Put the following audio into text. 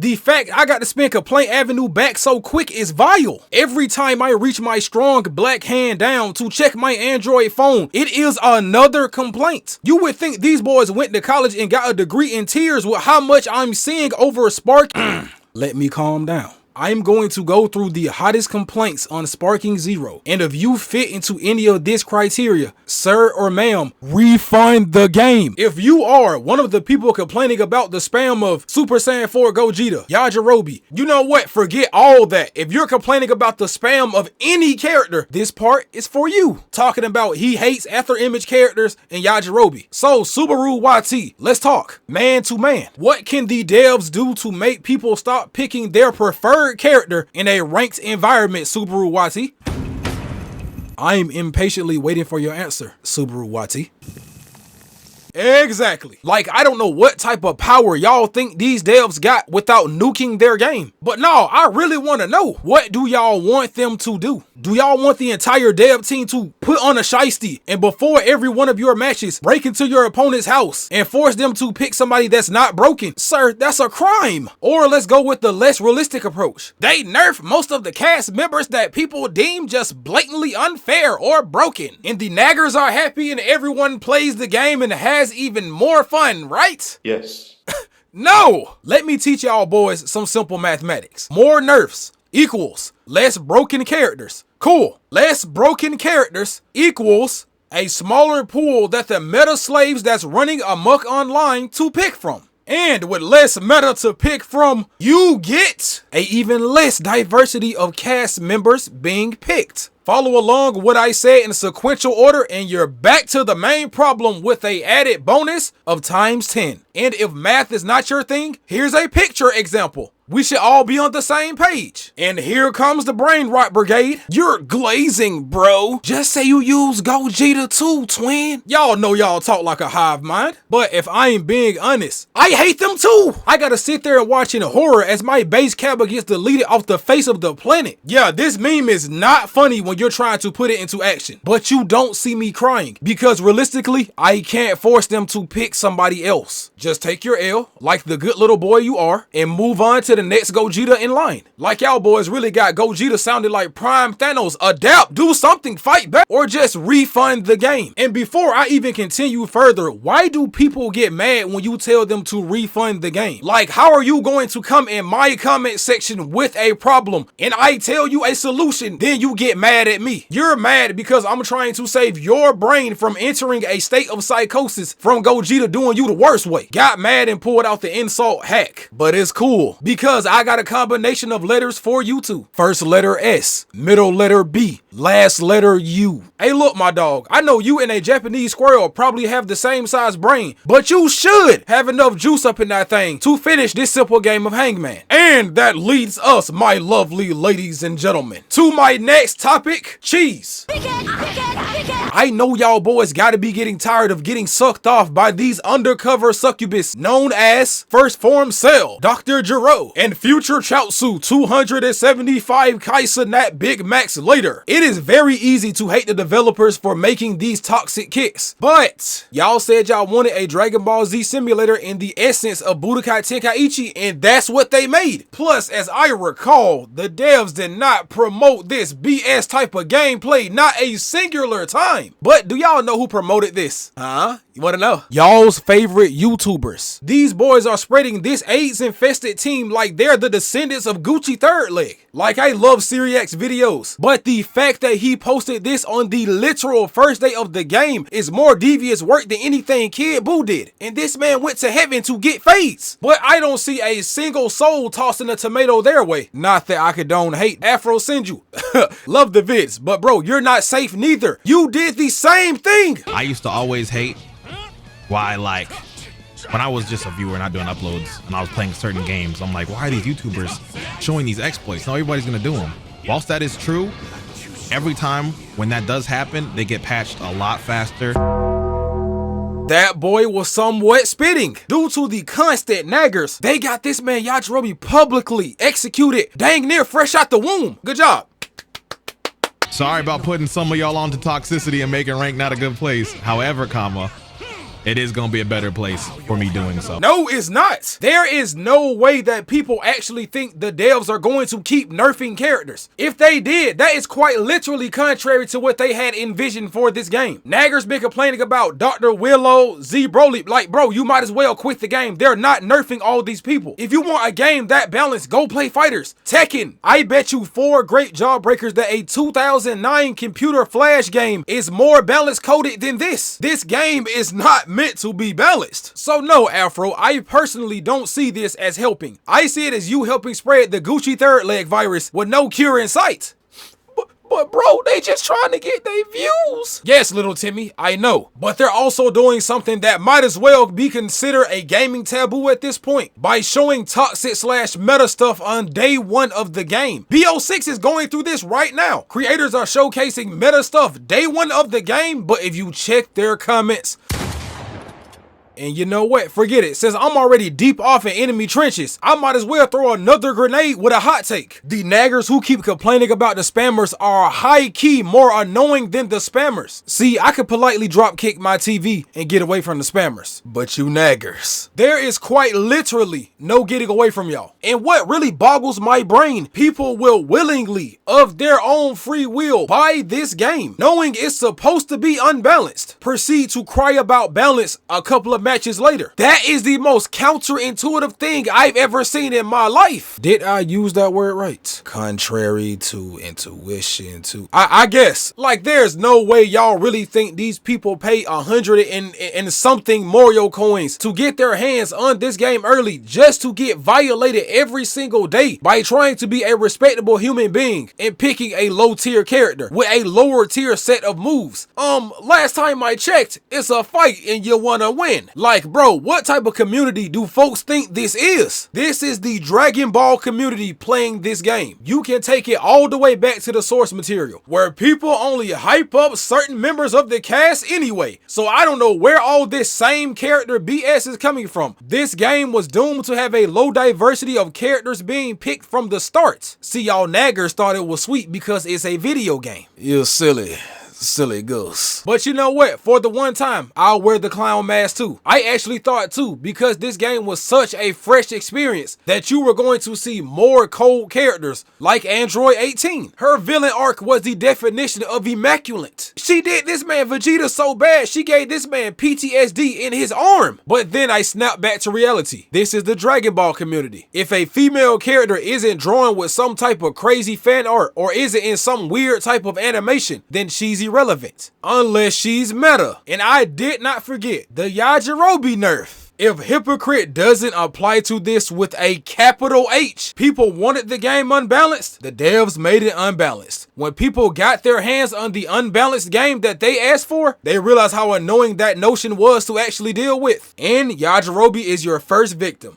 The fact I got to spin Complaint Avenue back so quick is vile. Every time I reach my strong black hand down to check my Android phone, it is another complaint. You would think these boys went to college and got a degree in tears with how much I'm seeing over Spark. Let me calm down. I'm going to go through the hottest complaints on Sparking Zero, and if you fit into any of this criteria, sir or ma'am, refund the game. If you are one of the people complaining about the spam of Super Saiyan 4 Gogeta, Yajirobe, you know what? Forget all that. If you're complaining about the spam of any character, this part is for you. Talking about he hates Ether Image characters and Yajirobe. So Subaru YT, let's talk man to man. What can the devs do to make people stop picking their preferred character in a ranked environment, Subaru YT? I'm impatiently waiting for your answer, Subaru YT. Exactly. Like, I don't know what type of power y'all think these devs got without nuking their game. But no, I really want to know, what do y'all want them to do? Do y'all want the entire dev team to put on a shiesty and before every one of your matches, break into your opponent's house and force them to pick somebody that's not broken? Sir, that's a crime. Or let's go with the less realistic approach. They nerf most of the cast members that people deem just blatantly unfair or broken. And the naggers are happy and everyone plays the game and has even more fun, right? Yes. No! Let me teach y'all boys some simple mathematics. More nerfs equals less broken characters. Cool. Less broken characters equals a smaller pool that the meta slaves that's running amok online to pick from. And with less meta to pick from, you get a even less diversity of cast members being picked. Follow along what I said in sequential order and you're back to the main problem with a added bonus of times 10. And if math is not your thing, here's a picture example. We should all be on the same page. And here comes the brain rot brigade. You're glazing, bro. Just say you use Gogeta too, twin. Y'all know y'all talk like a hive mind. But if I ain't being honest, I hate them too. I gotta sit there and watch in horror as my base cab gets deleted off the face of the planet. Yeah, this meme is not funny when you're trying to put it into action. But you don't see me crying. Because realistically, I can't force them to pick somebody else. Just take your L, like the good little boy you are, and move on to the next Gogeta in line. Like y'all boys really got Gogeta sounded like Prime Thanos. Adapt, do something, fight back, or just refund the game. And before I even continue further, why do people get mad when you tell them to refund the game? Like, how are you going to come in my comment section with a problem and I tell you a solution, then you get mad at me? You're mad because I'm trying to save your brain from entering a state of psychosis from Gogeta doing you the worst way. Got mad and pulled out the insult hack. But it's cool because I got a combination of letters for you two. First letter S, middle letter B, last letter U. Hey look my dog, I know you and a Japanese squirrel probably have the same size brain, but you should have enough juice up in that thing to finish this simple game of Hangman. And that leads us, my lovely ladies and gentlemen, to my next topic, cheese. I know y'all boys gotta be getting tired of getting sucked off by these undercover succubus known as First Form Cell, Dr. Giro, and Future Chaozu 275 Kaisa Nat Big Max later. It is very easy to hate the developers for making these toxic kicks, but y'all said y'all wanted a Dragon Ball Z simulator in the essence of Budokai Tenkaichi, and that's what they made. Plus, as I recall, the devs did not promote this BS type of gameplay, not a singular time. But do y'all know who promoted this? Huh? You wanna know? Y'all's favorite YouTubers. These boys are spreading this AIDS infested team like they're the descendants of Gucci Third Leg. Like, I love Syriac's videos, but the fact that he posted this on the literal first day of the game is more devious work than anything Kid Buu did. And this man went to heaven to get fades. But I don't see a single soul tossing a tomato their way. Not that I condone hate. Afro Senju. Love the vids, but bro, you're not safe neither. You did the same thing. I used to always hate why, like, when I was just a viewer not doing uploads and I was playing certain games, I'm like, why are these YouTubers showing these exploits? Now everybody's gonna do them. Whilst that is true, every time when that does happen, they get patched a lot faster. That boy was somewhat spitting. Due to the constant naggers, they got this man Yajirobe publicly executed dang near fresh out the womb. Good job. Sorry about putting some of y'all onto toxicity and making rank not a good place. However, it is gonna be a better place for me doing so. No, it's not. There is no way that people actually think the devs are going to keep nerfing characters. If they did, that is quite literally contrary to what they had envisioned for this game. Nagger's been complaining about Dr. Willow, Z Broly. Like, bro, you might as well quit the game. They're not nerfing all these people. If you want a game that balanced, go play fighters. Tekken, I bet you 4 great jawbreakers that a 2009 computer flash game is more balanced coded than this. This game is not meant to be balanced. So no, Afro, I personally don't see this as helping. I see it as you helping spread the Gucci third leg virus with no cure in sight. But bro, they just trying to get their views. Yes, little Timmy, I know. But they're also doing something that might as well be considered a gaming taboo at this point by showing toxic / meta stuff on day 1 of the game. BO6 is going through this right now. Creators are showcasing meta stuff day 1 of the game, but if you check their comments, and you know what? Forget it. Since I'm already deep off in enemy trenches, I might as well throw another grenade with a hot take. The naggers who keep complaining about the spammers are high-key more annoying than the spammers. See, I could politely drop kick my TV and get away from the spammers. But you naggers, there is quite literally no getting away from y'all. And what really boggles my brain, people will willingly, of their own free will, buy this game, knowing it's supposed to be unbalanced, proceed to cry about balance a couple of matches later. That is the most counterintuitive thing I've ever seen in my life. Did I use that word right? Contrary to intuition to... I guess. Like, there's no way y'all really think these people pay 100 and something Mario coins to get their hands on this game early just to get violated every single day by trying to be a respectable human being and picking a low tier character with a lower tier set of moves. Last time I checked, it's a fight and you wanna win. Like, bro, what type of community do folks think this is? This is the Dragon Ball community playing this game. You can take it all the way back to the source material, where people only hype up certain members of the cast anyway. So I don't know where all this same character BS is coming from. This game was doomed to have a low diversity of characters being picked from the start. See, y'all naggers thought it was sweet because it's a video game. You're silly goose. But you know what? For the one time, I'll wear the clown mask too. I actually thought too, because this game was such a fresh experience, that you were going to see more cold characters like Android 18. Her villain arc was the definition of immaculate. She did this man Vegeta so bad, she gave this man PTSD in his arm. But then I snapped back to reality. This is the Dragon Ball community. If a female character isn't drawn with some type of crazy fan art or isn't in some weird type of animation, then she's irrelevant, unless she's meta. And I did not forget the Yajirobe nerf. If hypocrite doesn't apply to this with a capital H, people wanted the game unbalanced, the devs made it unbalanced. When people got their hands on the unbalanced game that they asked for, they realized how annoying that notion was to actually deal with. And Yajirobe is your first victim.